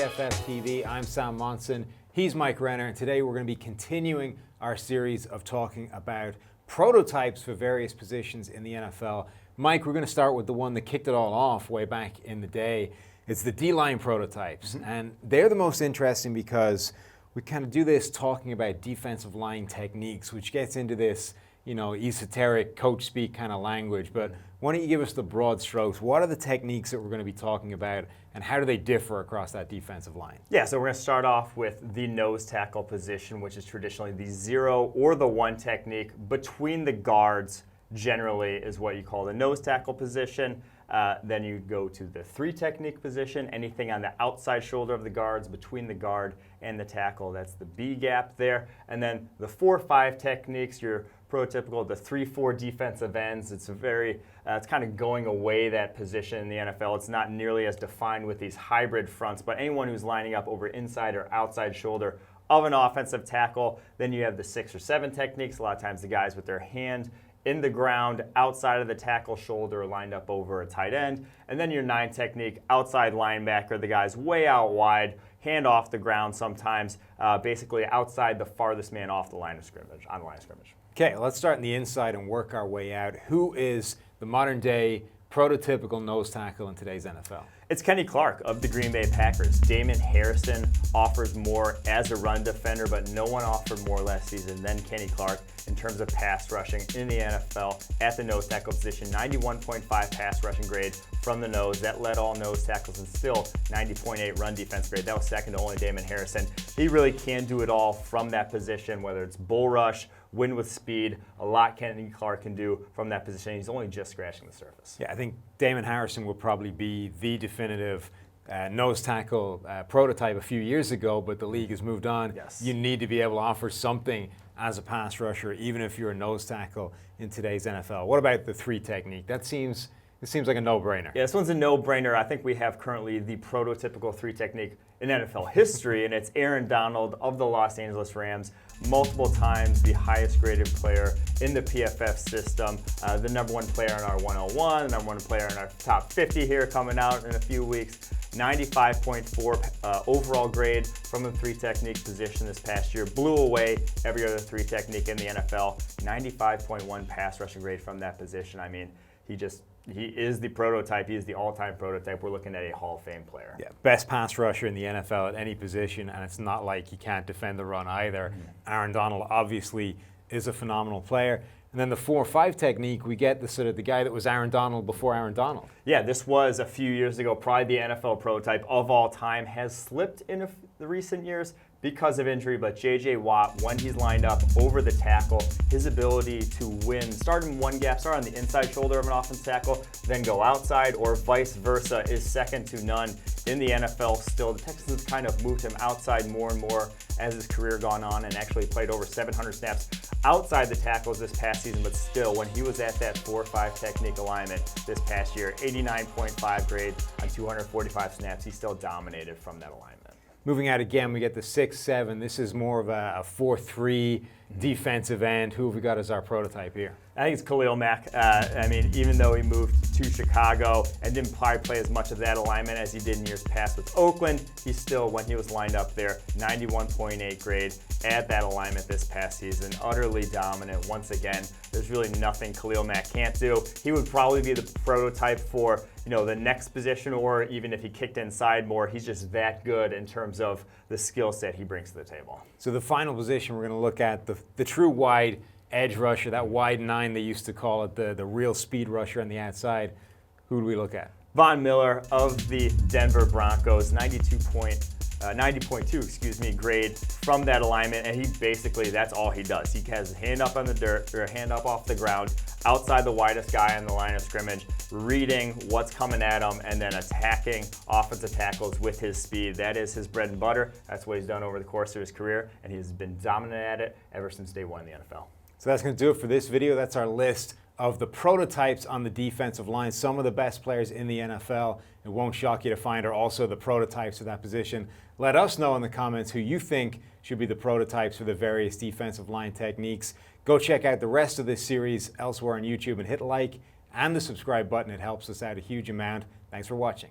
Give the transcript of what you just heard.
PFF TV. I'm Sam Monson. He's Mike Rnner, and today we're going to be continuing our series of talking about prototypes for various positions in the NFL. Mike, we're going to start with the one that kicked it all off way back in the day. It's the D-line prototypes, and they're the most interesting because we kind of do this talking about defensive line techniques, which gets into this, esoteric coach speak kind of language. But why don't you give us the broad strokes? What are the techniques that we're going to be talking about, and how do they differ across that defensive line? Yeah, so we're going to start off with the nose tackle position, which is traditionally the 0 or the 1 technique between the guards. Generally is what you call the nose tackle position. Then you go to the 3 technique position. Anything on the outside shoulder of the guards, between the guard and the tackle, that's the B gap there. And then the 4-5 techniques, your prototypical, the 3-4 defensive ends. It's it's kind of going away, that position in the NFL. It's not nearly as defined with these hybrid fronts, but anyone who's lining up over inside or outside shoulder of an offensive tackle. Then you have the 6 or 7 techniques. A lot of times the guys with their hand in the ground, outside of the tackle shoulder, lined up over a tight end. And then your 9 technique, outside linebacker, the guy's way out wide, hand off the ground sometimes, basically outside the farthest man off the line of scrimmage, on the line of scrimmage. Okay, let's start on the inside and work our way out. Who is the modern day prototypical nose tackle in today's NFL? It's Kenny Clark of the Green Bay Packers. Damon Harrison offers more as a run defender, but no one offered more last season than Kenny Clark in terms of pass rushing in the NFL at the nose tackle position. 91.5 pass rushing grade from the nose. That led all nose tackles, and still 90.8 run defense grade. That was second to only Damon Harrison. He really can do it all from that position, whether it's bull rush, win with speed. A lot Kenny Clark can do from that position. He's only just scratching the surface. Yeah, I think Damon Harrison will probably be the definitive nose tackle prototype a few years ago, but the league has moved on. Yes. You need to be able to offer something as a pass rusher, even if you're a nose tackle in today's NFL. What about the 3 technique? It seems like a no-brainer. Yeah, this one's a no-brainer. I think we have currently the prototypical 3 technique in NFL history, and it's Aaron Donald of the Los Angeles Rams, multiple times the highest graded player in the PFF system, the number 1 player in our 101, the number 1 player in our top 50 here coming out in a few weeks. 95.4 overall grade from the 3 technique position this past year. Blew away every other 3 technique in the NFL. 95.1 pass rushing grade from that position. I mean, he is the prototype. He is the all-time prototype. We're looking at a Hall of Fame player. Yeah, best pass rusher in the NFL at any position, and it's not like he can't defend the run either. Aaron Donald obviously is a phenomenal player. And then the 4-5 technique, we get the guy that was Aaron Donald before Aaron Donald. Yeah, this was a few years ago, probably the NFL prototype of all time. Has slipped in the recent years because of injury, but J.J. Watt, when he's lined up over the tackle, his ability to win, start in one gap, start on the inside shoulder of an offensive tackle, then go outside, or vice versa, is second to none in the NFL still. The Texans have kind of moved him outside more and more as his career gone on, and actually played over 700 snaps outside the tackles this past season, but still, when he was at that 4-5 technique alignment this past year, 89.5 grade on 245 snaps, he still dominated from that alignment. Moving out again, we get the 6-7. This is more of a 4-3 defensive end. Who have we got as our prototype here? I think it's Khalil Mack. Even though he moved to Chicago and didn't probably play as much of that alignment as he did in years past with Oakland, he still, when he was lined up there, 91.8 grade at that alignment this past season. Utterly dominant. Once again, there's really nothing Khalil Mack can't do. He would probably be the prototype for the next position, or even if he kicked inside more. He's just that good in terms of the skill set he brings to the table. So the final position we're going to look at, the true wide edge rusher, that wide 9 they used to call it, the real speed rusher on the outside. Who do we look at? Von Miller of the Denver Broncos, 90.2 grade from that alignment, and he basically, that's all he does. He has his hand up on the dirt, or a hand up off the ground, outside the widest guy on the line of scrimmage, reading what's coming at him, and then attacking offensive tackles with his speed. That is his bread and butter. That's what he's done over the course of his career, and he's been dominant at it ever since day 1 in the NFL. So that's going to do it for this video. That's our list of the prototypes on the defensive line. Some of the best players in the NFL, it won't shock you to find, are also the prototypes for that position. Let us know in the comments who you think should be the prototypes for the various defensive line techniques. Go check out the rest of this series elsewhere on YouTube and hit like and the subscribe button. It helps us out a huge amount. Thanks for watching.